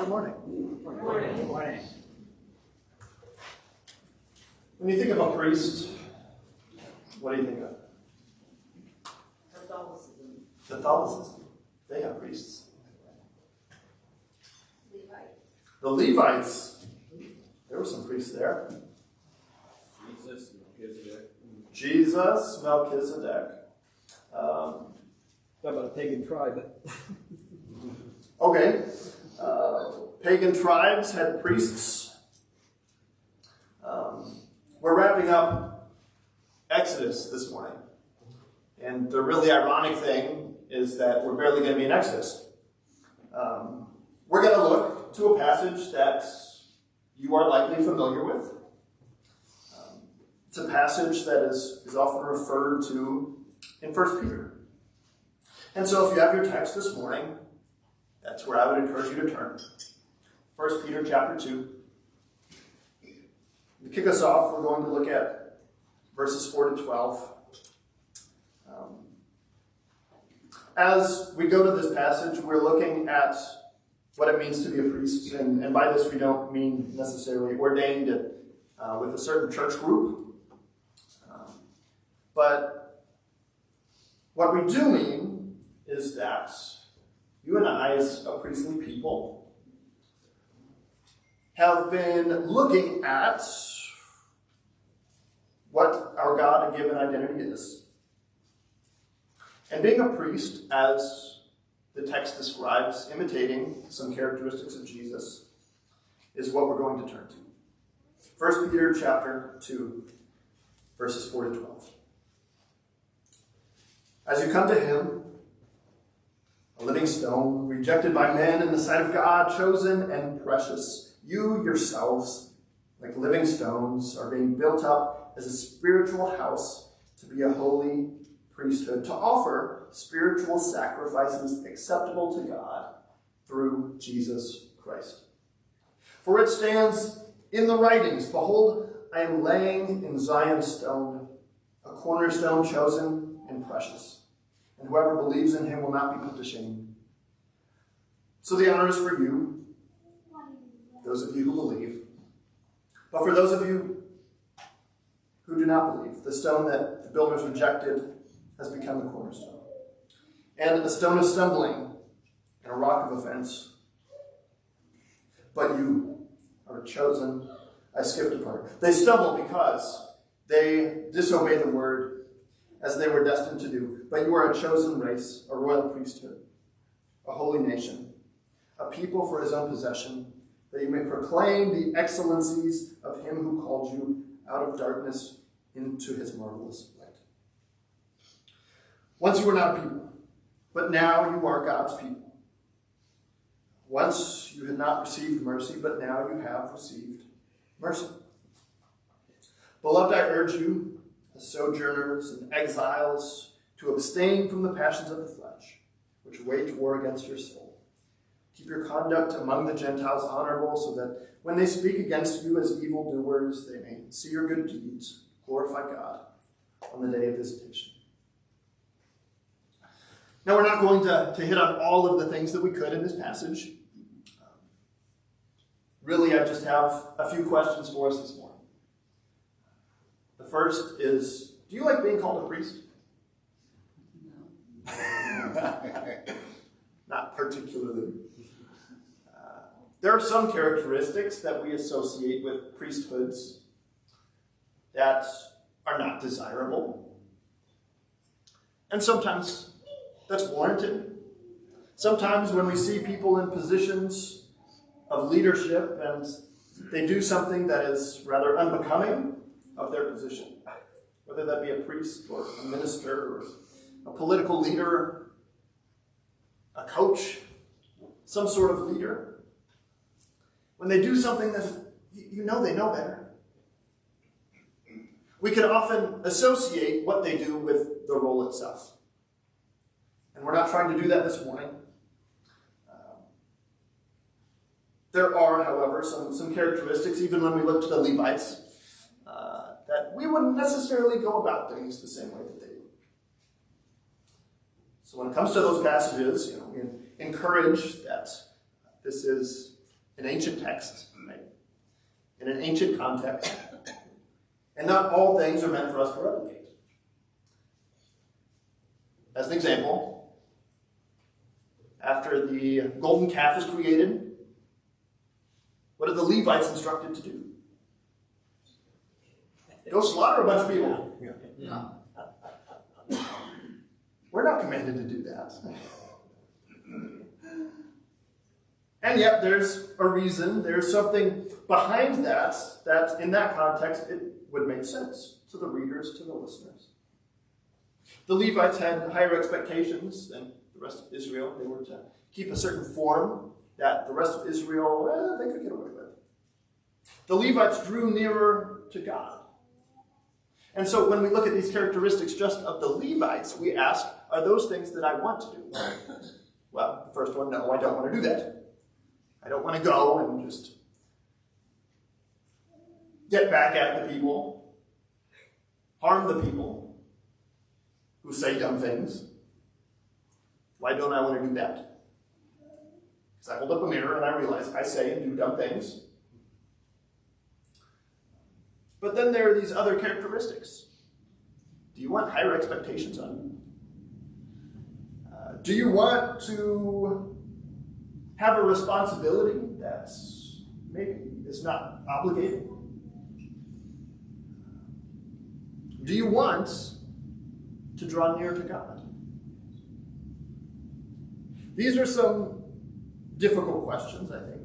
Good morning. Good morning. Good morning. When you think of a priest, what do you think of? Catholicism. Catholicism. They have priests. Levites. The Levites. There were some priests there. Jesus, Melchizedek. How about a pagan tribe? Okay. Pagan tribes had priests. We're wrapping up Exodus this morning. And the really ironic thing is that we're barely going to be in Exodus. We're going to look to a passage that you are likely familiar with. It's a passage that is often referred to in 1 Peter. And so if you have your text this morning, that's where I would encourage you to turn. 1 Peter chapter 2. To kick us off, we're going to look at verses 4 to 12. As we go to this passage, we're looking at what it means to be a priest. And by this, we don't mean necessarily ordained with a certain church group. But what we do mean is that you and I, as a priestly people, have been looking at what our God-given identity is. And being a priest, as the text describes, imitating some characteristics of Jesus, is what we're going to turn to. 1 Peter chapter 2, verses 4 to 12. As you come to him, a living stone, rejected by men in the sight of God, chosen and precious, you yourselves, like living stones, are being built up as a spiritual house to be a holy priesthood, to offer spiritual sacrifices acceptable to God through Jesus Christ. For it stands in the writings, behold, I am laying in Zion stone, a cornerstone chosen and precious, and whoever believes in him will not be put to shame. So the honor is for you, those of you who believe. But for those of you who do not believe, the stone that the builders rejected has become the cornerstone, and a stone of stumbling and a rock of offense. But you are chosen. I skipped a part. They stumble because they disobey the word as they were destined to do. But you are a chosen race, a royal priesthood, a holy nation, a people for his own possession, that you may proclaim the excellencies of him who called you out of darkness into his marvelous light. Once you were not a people, but now you are God's people. Once you had not received mercy, but now you have received mercy. Beloved, I urge you, as sojourners and exiles, to abstain from the passions of the flesh, which wage war against your soul. Keep your conduct among the Gentiles honorable, so that when they speak against you as evildoers, they may see your good deeds, glorify God on the day of visitation. Now, we're not going to hit on all of the things that we could in this passage. Really, I just have a few questions for us this morning. The first is, do you like being called a priest? No. Not particularly. There are some characteristics that we associate with priesthoods that are not desirable. And sometimes that's warranted. Sometimes when we see people in positions of leadership and they do something that is rather unbecoming of their position, whether that be a priest or a minister or a political leader, a coach, some sort of leader, when they do something that you know they know better, we can often associate what they do with the role itself. And we're not trying to do that this morning. There are, however, some characteristics, even when we look to the Levites, that we wouldn't necessarily go about things the same way that they do. So when it comes to those passages, we encourage that this is an ancient text, right? In an ancient context. And not all things are meant for us to replicate. As an example, after the golden calf is created, what are the Levites instructed to do? Go slaughter a bunch of people. Yeah. We're not commanded to do that. And yet there's a reason, there's something behind that in that context it would make sense to the readers, to the listeners. The Levites had higher expectations than the rest of Israel. They were to keep a certain form that the rest of Israel, they could get away with. The Levites drew nearer to God. And so when we look at these characteristics just of the Levites, we ask, are those things that I want to do? Well, the first one, no, I don't want to do that. I don't want to go and just get back at the people, harm the people who say dumb things. Why don't I want to do that? Because I hold up a mirror and I realize I say and do dumb things. But then there are these other characteristics. Do you want higher expectations on you? Do you want to have a responsibility that's maybe is not obligated? Do you want to draw near to God? These are some difficult questions, I think.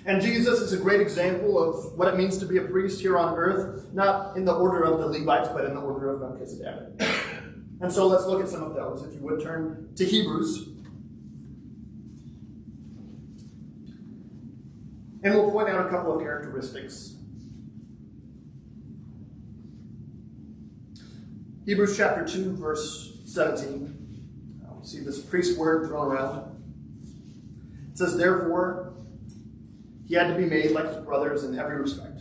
And Jesus is a great example of what it means to be a priest here on earth, not in the order of the Levites, but in the order of Melchizedek. And so let's look at some of those. If you would turn to Hebrews. And we'll point out a couple of characteristics. Hebrews chapter 2, verse 17. We see this priest word thrown around. It says, therefore, he had to be made like his brothers in every respect,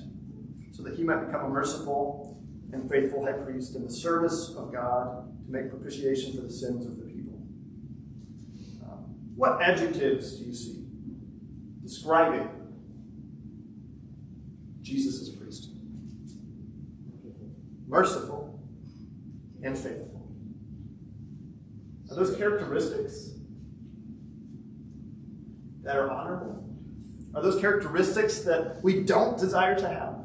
so that he might become a merciful and faithful high priest in the service of God to make propitiation for the sins of the people. What adjectives do you see describing Jesus as priest? Merciful and faithful. Are those characteristics that are honorable? Are those characteristics that we don't desire to have?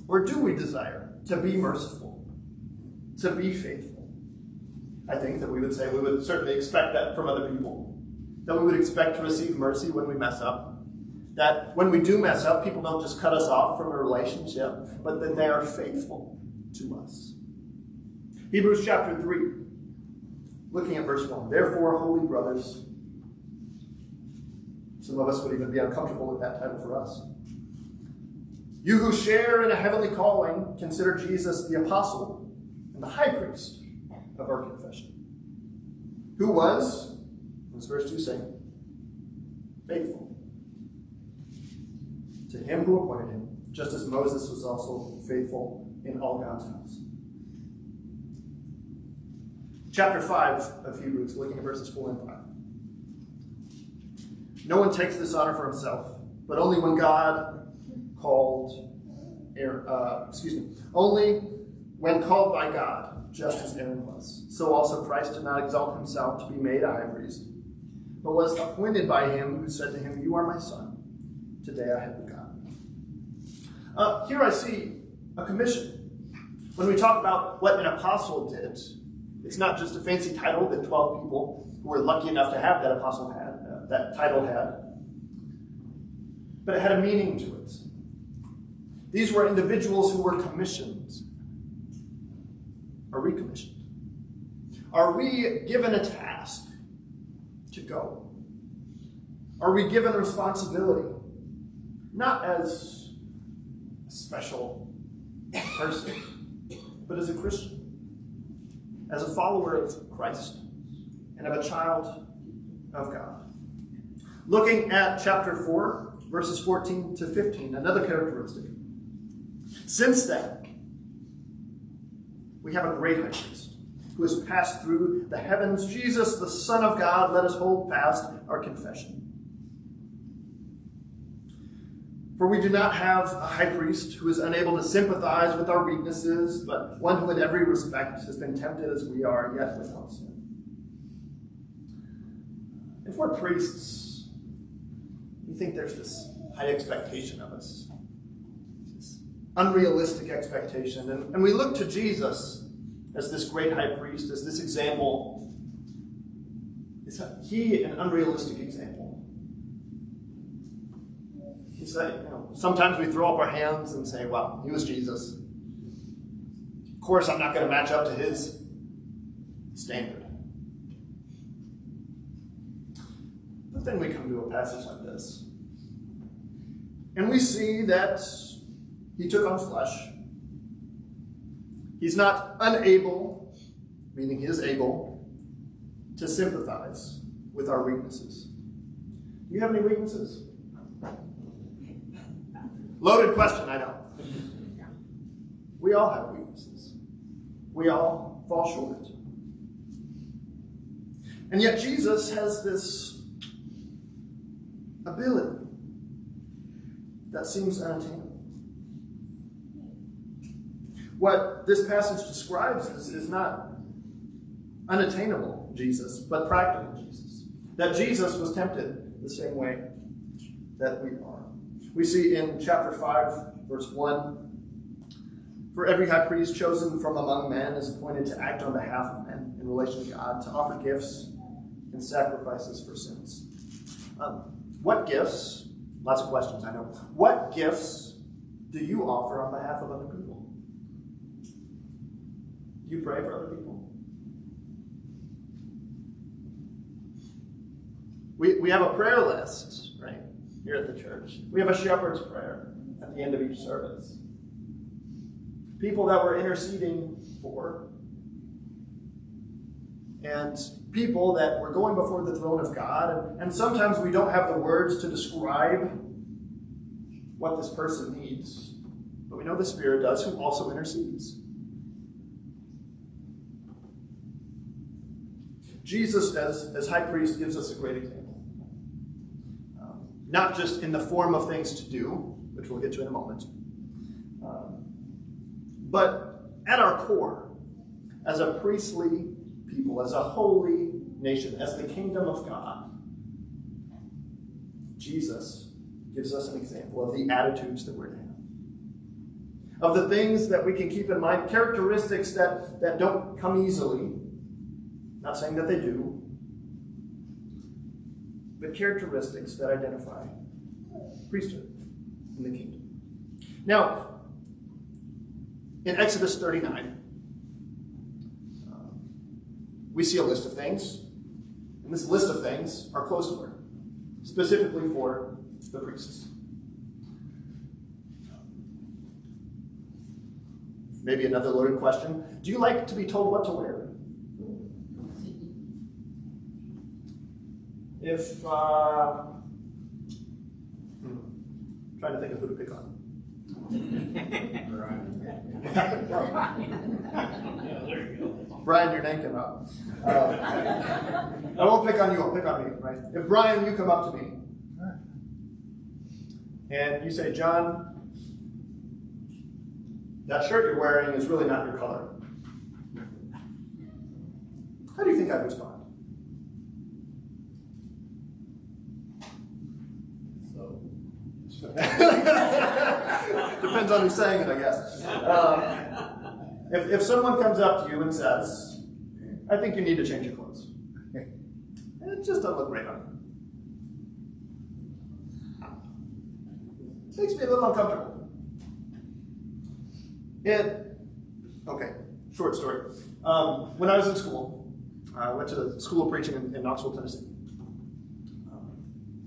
Or do we desire to be merciful, to be faithful? I think that we would say we would certainly expect that from other people. That we would expect to receive mercy when we mess up. That when we do mess up, people don't just cut us off from a relationship, but that they are faithful to us. Hebrews chapter 3, looking at verse 1. Therefore, holy brothers, some of us would even be uncomfortable with that title for us. You who share in a heavenly calling, consider Jesus the apostle and the high priest of our confession. Who was, as verse 2 saying, faithful to him who appointed him, just as Moses was also faithful in all God's house. Chapter 5 of Hebrews, looking at verses 4 and 5. No one takes this honor for himself, but only when God only when called by God, just as Aaron was. So also Christ did not exalt himself to be made a high priest, but was appointed by him who said to him, you are my son. Today I have begotten you. Here I see a commission. When we talk about what an apostle did, it's not just a fancy title that 12 people who were lucky enough to have that apostle had. That title had, but it had a meaning to it. These were individuals who were commissioned or recommissioned. Are we given a task to go? Are we given a responsibility, not as a special person, but as a Christian, as a follower of Christ, and of a child of God? Looking at chapter 4, verses 14 to 15, another characteristic. Since then, we have a great high priest who has passed through the heavens, Jesus, the Son of God. Let us hold fast our confession. For we do not have a high priest who is unable to sympathize with our weaknesses, but one who in every respect has been tempted as we are, yet without sin. If we're priests, we think there's this high expectation of us, this unrealistic expectation. And we look to Jesus as this great high priest, as this example. Is he an unrealistic example? He's like, sometimes we throw up our hands and say, well, he was Jesus. Of course, I'm not going to match up to his standard. But then we come to a passage like this, and we see that he took on flesh. He's not unable, meaning he is able, to sympathize with our weaknesses. Do you have any weaknesses? Loaded question, I know. We all have weaknesses. We all fall short. And yet Jesus has this ability that seems unattainable. What this passage describes is not unattainable Jesus, but practical Jesus. That Jesus was tempted the same way that we are. We see in chapter 5, verse 1, for every high priest chosen from among men is appointed to act on behalf of men in relation to God, to offer gifts and sacrifices for sins. What gifts, lots of questions I know, what gifts do you offer on behalf of other people? Do you pray for other people? We have a prayer list, right, here at the church. We have a shepherd's prayer at the end of each service. People that we're interceding for, and people that we're going before the throne of God, and sometimes we don't have the words to describe what this person needs, but we know the Spirit does, who also intercedes. Jesus, as high priest, gives us a great example. Not just in the form of things to do, which we'll get to in a moment, but at our core, as a priestly people, as a holy nation, as the kingdom of God, Jesus gives us an example of the attitudes that we're to have, of the things that we can keep in mind, characteristics that don't come easily. Not saying that they do, but characteristics that identify priesthood in the kingdom. Now, in Exodus 39, we see a list of things, and this list of things are close to her, specifically for the priests. Maybe another loaded question. Do you like to be told what to wear? If, trying to think of who to pick on. Brian, your name came up. I won't pick on you, I'll pick on me, right? If Brian, you come up to me, and you say, John, that shirt you're wearing is really not your color. How do you think I'd respond? Depends on who's saying it, I guess. If someone comes up to you and says, I think you need to change your clothes, it just doesn't look great on you. It makes me a little uncomfortable. Okay, short story. When I was in school, I went to the School of Preaching in Knoxville, Tennessee.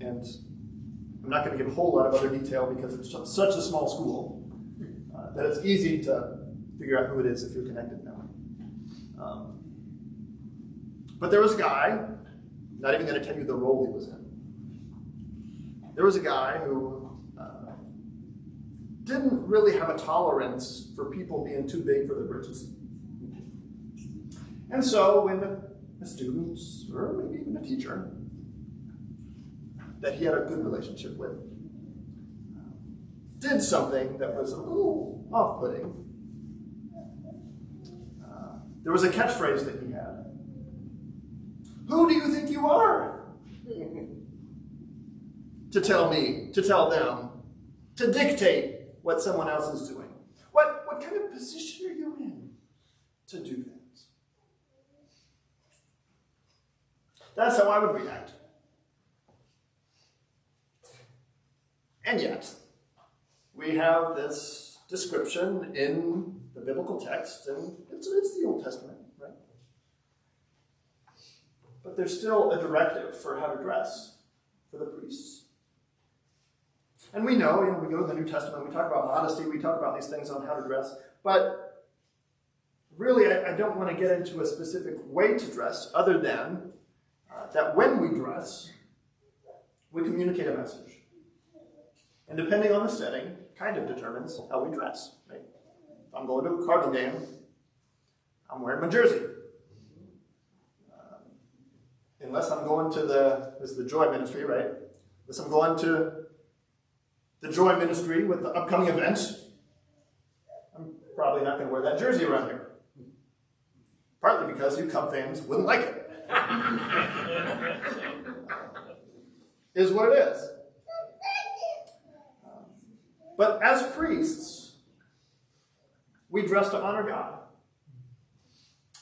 And I'm not going to give a whole lot of other detail because it's such a small school that it's easy to figure out who it is if you're connected now. But there was a guy, not even going to tell you the role he was in. There was a guy who didn't really have a tolerance for people being too big for their britches. And so when a student, or maybe even a teacher, that he had a good relationship with, did something that was a little off-putting. There was a catchphrase that he had. Who do you think you are? To tell me, to tell them, to dictate what someone else is doing. What kind of position are you in to do things? That's how I would react. And yet, we have this description in the biblical text, and it's the Old Testament, right? But there's still a directive for how to dress for the priests. And we know, we go to the New Testament, we talk about modesty, we talk about these things on how to dress, but really I don't want to get into a specific way to dress other than that when we dress, we communicate a message. And depending on the setting, kind of determines how we dress, right? If I'm going to a Cardinal game, I'm wearing my jersey. Unless I'm going to the Joy Ministry, right? Unless I'm going to the Joy Ministry with the upcoming events, I'm probably not going to wear that jersey around here. Partly because you Cub fans wouldn't like it. Is what it is. But as priests, we dress to honor God.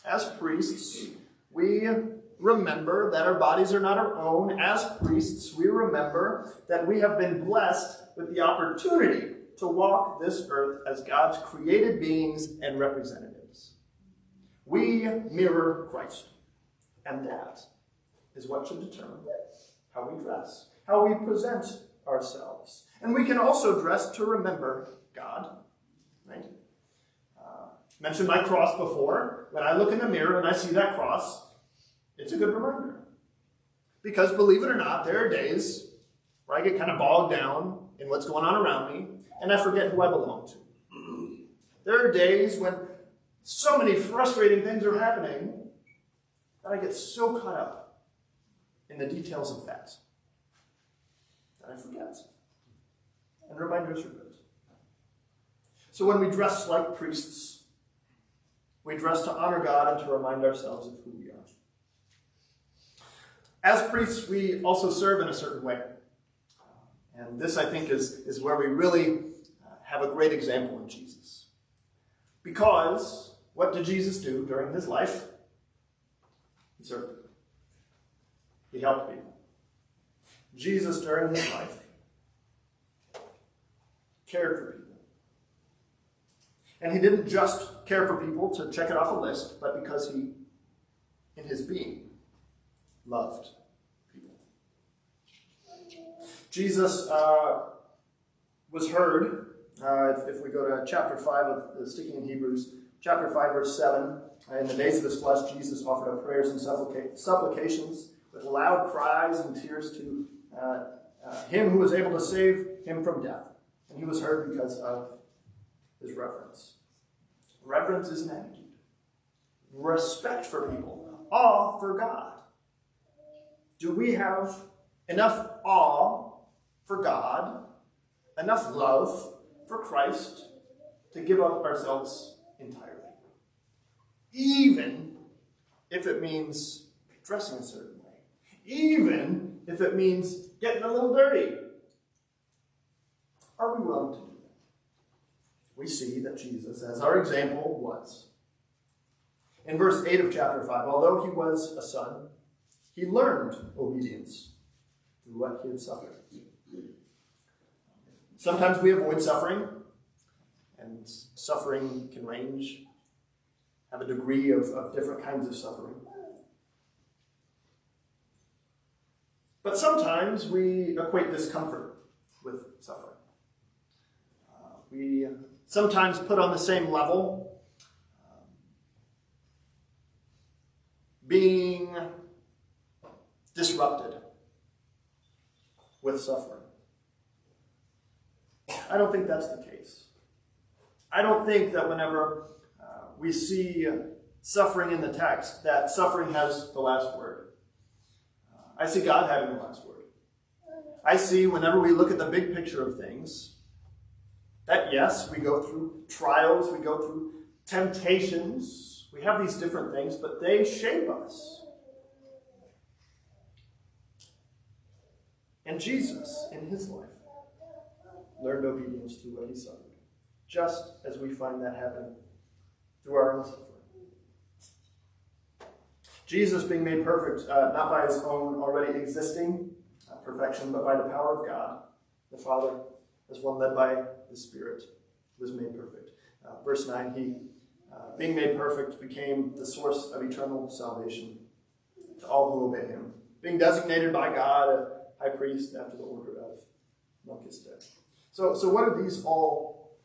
As priests, we remember that our bodies are not our own. As priests, we remember that we have been blessed with the opportunity to walk this earth as God's created beings and representatives. We mirror Christ, and that is what should determine how we dress, how we present ourselves. And we can also dress to remember God, right? Mentioned my cross before. When I look in the mirror and I see that cross, it's a good reminder. Because believe it or not, there are days where I get kind of bogged down in what's going on around me, and I forget who I belong to. There are days when so many frustrating things are happening that I get so caught up in the details of that I forget. And reminders are good. So when we dress like priests, we dress to honor God and to remind ourselves of who we are. As priests, we also serve in a certain way. And this, I think, is where we really have a great example in Jesus. Because what did Jesus do during his life? He served people. He helped people. Jesus, during his life, cared for people. And he didn't just care for people to check it off a list, but because he, in his being, loved people. Jesus was heard, if we go to chapter 5 of sticking in Hebrews, chapter 5, verse 7, in the days of his flesh, Jesus offered up prayers and supplications with loud cries and tears to him who was able to save him from death. And he was heard because of his reverence. Reverence is an attitude. Respect for people. Awe for God. Do we have enough awe for God, enough love for Christ to give up ourselves entirely? Even if it means dressing a certain way. Even if it means getting a little dirty. Are we willing to do that? We see that Jesus, as our example, was. In verse 8 of chapter 5, although he was a son, he learned obedience through what he had suffered. Sometimes we avoid suffering, and suffering can range, have a degree of different kinds of suffering. But sometimes we equate discomfort with suffering. We sometimes put on the same level being disrupted with suffering. I don't think that's the case. I don't think that whenever we see suffering in the text, that suffering has the last word. I see God having the last word. I see whenever we look at the big picture of things, That yes, we go through trials, we go through temptations, we have these different things, but they shape us. And Jesus, in his life, learned obedience through what he suffered, just as we find that happen through our own suffering. Jesus being made perfect, not by his own already existing perfection, but by the power of God, the Father, as one led by the Spirit, was made perfect. Verse 9, he, being made perfect, became the source of eternal salvation to all who obey him, being designated by God a high priest after the order of Melchizedek. So what do these all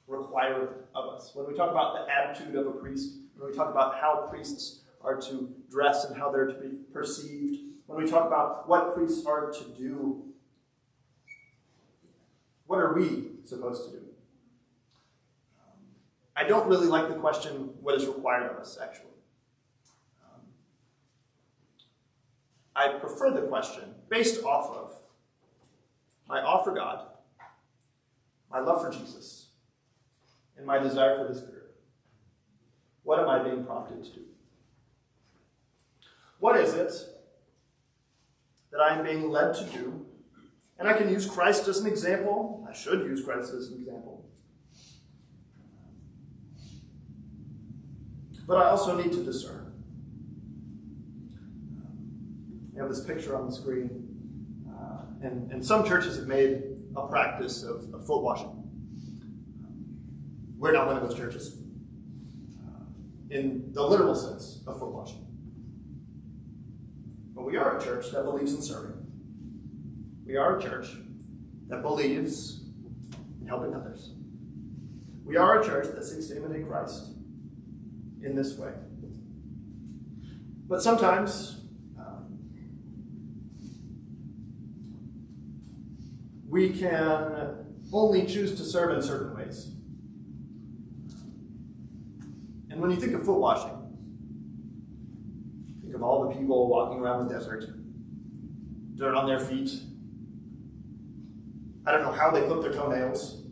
require of us? When we talk about the attitude of a priest, when we talk about how priests are to dress and how they're to be perceived, when we talk about what priests are to do, what are we supposed to do? I don't really like the question, what is required of us, actually. I prefer the question based off of my awe for God, my love for Jesus, and my desire for the Spirit. What am I being prompted to do? What is it that I am being led to do? And I can use Christ as an example. I should use Christ as an example. But I also need to discern. We have this picture on the screen. And some churches have made a practice of foot washing. We're not one of those churches. In the literal sense of foot washing. But we are a church that believes in serving. We are a church that believes in helping others. We are a church that seeks to imitate Christ in this way. But sometimes we can only choose to serve in certain ways. And when you think of foot washing, think of all the people walking around the desert, dirt on their feet. I don't know how they clip their toenails.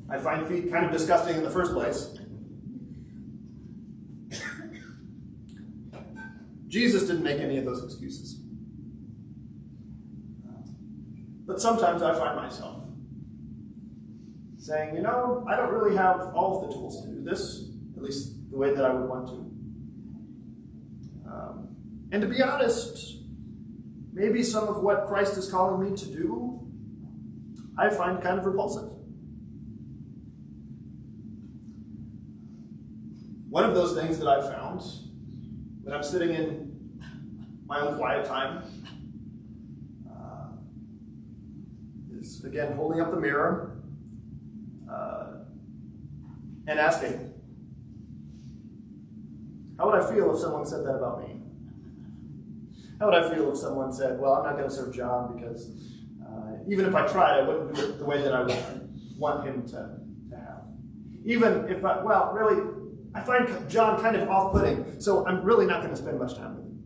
I find feet kind of disgusting in the first place. Jesus didn't make any of those excuses. But sometimes I find myself saying, I don't really have all of the tools to do this, at least the way that I would want to. And to be honest, maybe some of what Christ is calling me to do, I find kind of repulsive. One of those things that I've found when I'm sitting in my own quiet time is, again, holding up the mirror and asking, how would I feel if someone said that about me? How would I feel if someone said, well, I'm not going to serve John because even if I tried, I wouldn't do it the way that I would want him to have. Even if I find John kind of off-putting, so I'm really not going to spend much time with him.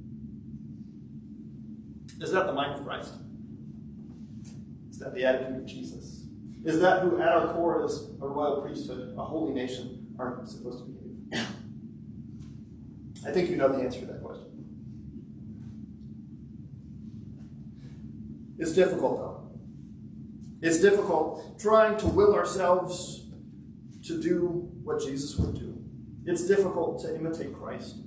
Is that the mind of Christ? Is that the attitude of Jesus? Is that who at our core is a royal priesthood, a holy nation, are supposed to be? I think you know the answer to that question. It's difficult, though. It's difficult trying to will ourselves to do what Jesus would do. It's difficult to imitate Christ.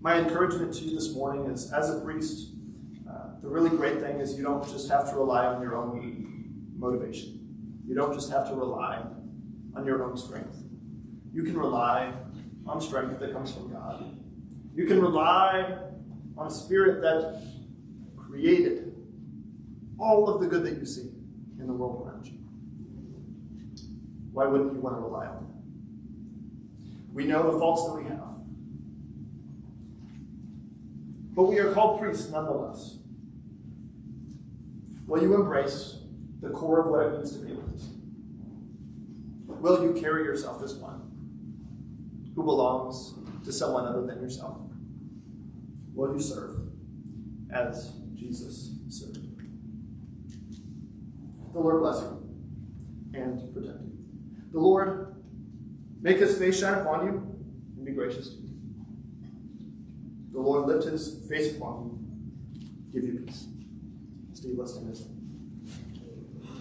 My encouragement to you this morning is, as a priest, the really great thing is you don't just have to rely on your own motivation. You don't just have to rely on your own strength. You can rely on strength that comes from God. You can rely on a spirit that created all of the good that you see in the world around you. Why wouldn't you want to rely on that? We know the faults that we have. But we are called priests nonetheless. Will you embrace the core of what it means to be a priest? Will you carry yourself as one who belongs to someone other than yourself? Will you serve as Jesus served? The Lord bless you and protect you. The Lord make his face shine upon you and be gracious to you. The Lord lift his face upon you, give you peace. Stay blessed in his name.